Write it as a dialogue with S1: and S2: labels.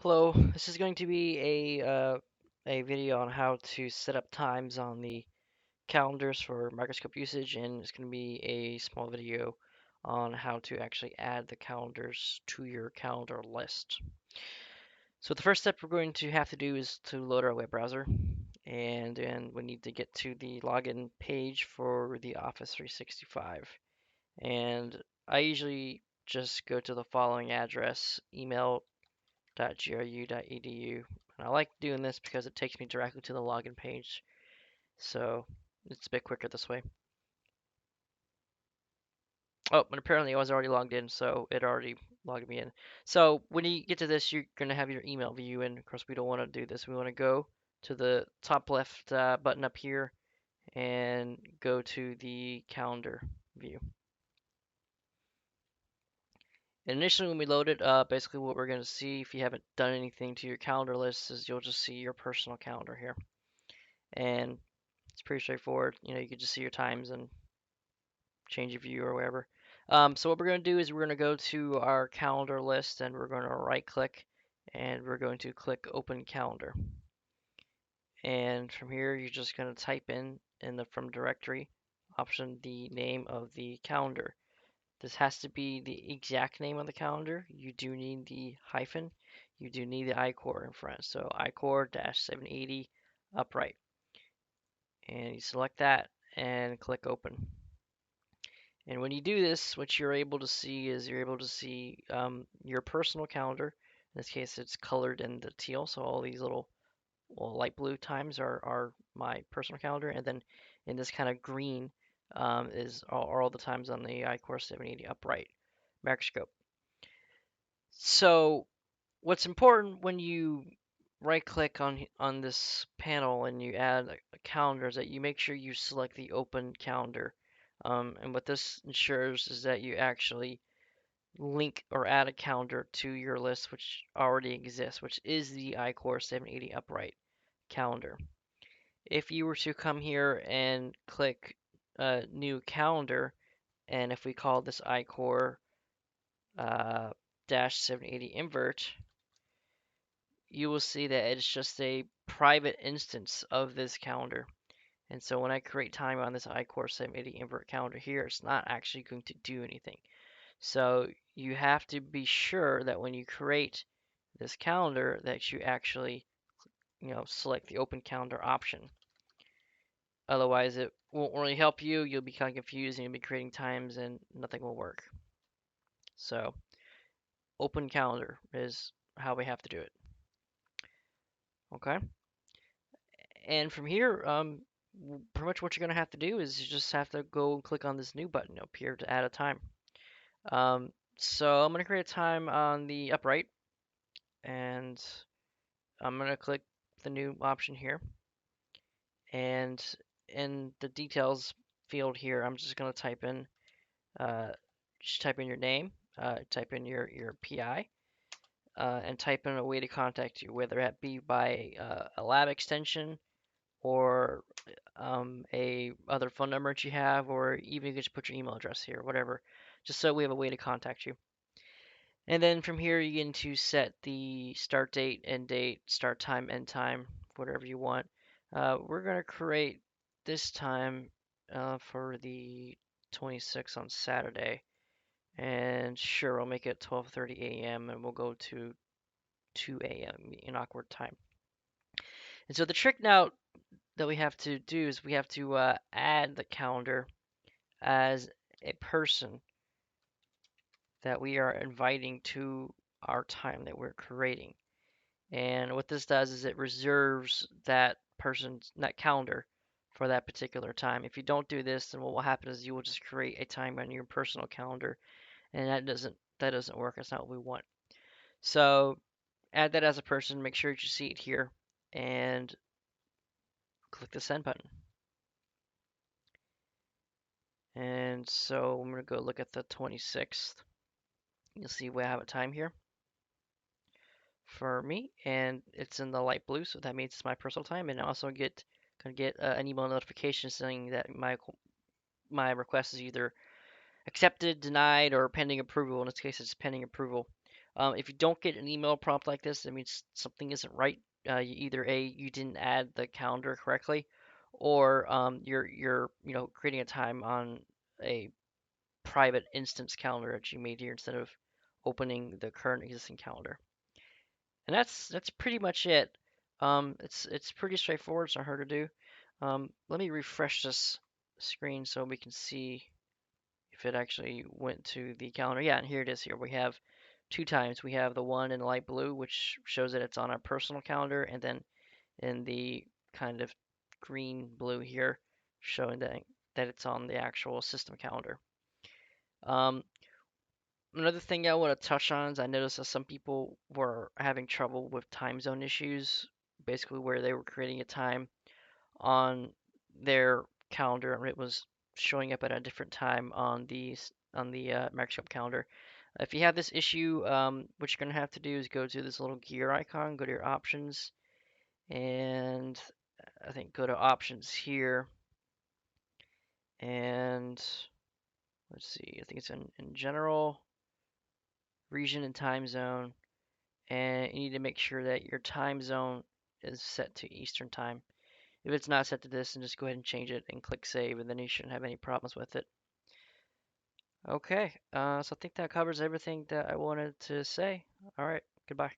S1: Hello, this is going to be a video on how to set up times on the calendars for microscope usage, and it's going to be a small video on how to actually add the calendars to your calendar list. So the first step we're going to have to do is to load our web browser, and then we need to get to the login page for the Office 365. And I usually just go to the following address: email.gru.edu. And I like doing this because it takes me directly to the login page, so it's a bit quicker this way. Oh, but apparently I was already logged in, so it already logged me in. So when you get to this, you're going to have your email view, and of course we don't want to do this. We want to go to the top left button up here and go to the calendar view. And initially when we load it, basically what we're going to see if you haven't done anything to your calendar list is you'll just see your personal calendar here. And it's pretty straightforward. You know, you can just see your times and change your view or whatever. So what we're going to do is we're going to go to our calendar list and we're going to right click and we're going to click open calendar. And from here, you're just going to type in the from directory option the name of the calendar. This has to be the exact name of the calendar. You do need the hyphen. You do need the iCore in front. So iCore-780 upright. And you select that and click open. And when you do this, what you're able to see is you're able to see your personal calendar. In this case, it's colored in the teal, so all these little light blue times are my personal calendar. And then in this kind of green are all the times on the iCore 780 upright microscope. So what's important when you right click on this panel and you add a calendar is that you make sure you select the open calendar. And what this ensures is that you actually link or add a calendar to your list which already exists, which is the iCore 780 upright calendar. If you were to come here and click new calendar, and if we call this iCore uh, 780 invert, you will see that it's just a private instance of this calendar. And so when I create time on this iCore 780 invert calendar here, it's not actually going to do anything. So you have to be sure that when you create this calendar that you actually, select the open calendar option. Otherwise, it won't really help you. You'll be kind of confused and you'll be creating times and nothing will work. So open calendar is how we have to do it. Okay. And from here, pretty much what you're going to have to do is you just have to go and click on this new button up here to add a time. So I'm going to create a time on the upright, and I'm going to click the new option here. And in the details field here, I'm just going to type in your name, type in your PI, and type in a way to contact you, whether that be by a lab extension or a other phone number that you have, or even you can just put your email address here, whatever, just so we have a way to contact you. And then from here, you get to set the start date, end date, start time, end time, whatever you want. We're going to create this time for the 26th on Saturday. And sure, we'll make it 12:30 a.m. and we'll go to 2 a.m. in awkward time. And so the trick now that we have to do is we have to add the calendar as a person that we are inviting to our time that we're creating. And what this does is it reserves that calendar for that particular time. If you don't do this, then what will happen is you will just create a time on your personal calendar, and that doesn't work. That's not what we want. So add that as a person. Make sure that you see it here, and click the send button. And so I'm going to go look at the 26th. You'll see we have a time here for me, and it's in the light blue, so that means it's my personal time. And I also gonna get an email notification saying that my request is either accepted, denied, or pending approval. In this case, it's pending approval. If you don't get an email prompt like this, that means something isn't right. Either A, you didn't add the calendar correctly, or you're creating a time on a private instance calendar that you made here instead of opening the current existing calendar. And that's pretty much it. It's pretty straightforward. It's not hard to do. Let me refresh this screen so we can see if it actually went to the calendar. Yeah, and here it is. Here we have two times. We have the one in light blue, which shows that it's on our personal calendar, and then in the kind of green blue here, showing that it's on the actual system calendar. Um, Another thing I want to touch on is I noticed that some people were having trouble with time zone issues, basically where they were creating a time on their calendar and it was showing up at a different time on the Microsoft calendar. If you have this issue, what you're going to have to do is go to this little gear icon, go to your options, and I think go to options here, and let's see, I think it's in general, region and time zone, and you need to make sure that your time zone is set to Eastern time. If it's not set to this, then just go ahead and change it and click save, and then you shouldn't have any problems with it. Okay, so I think that covers everything that I wanted to say. All right, goodbye.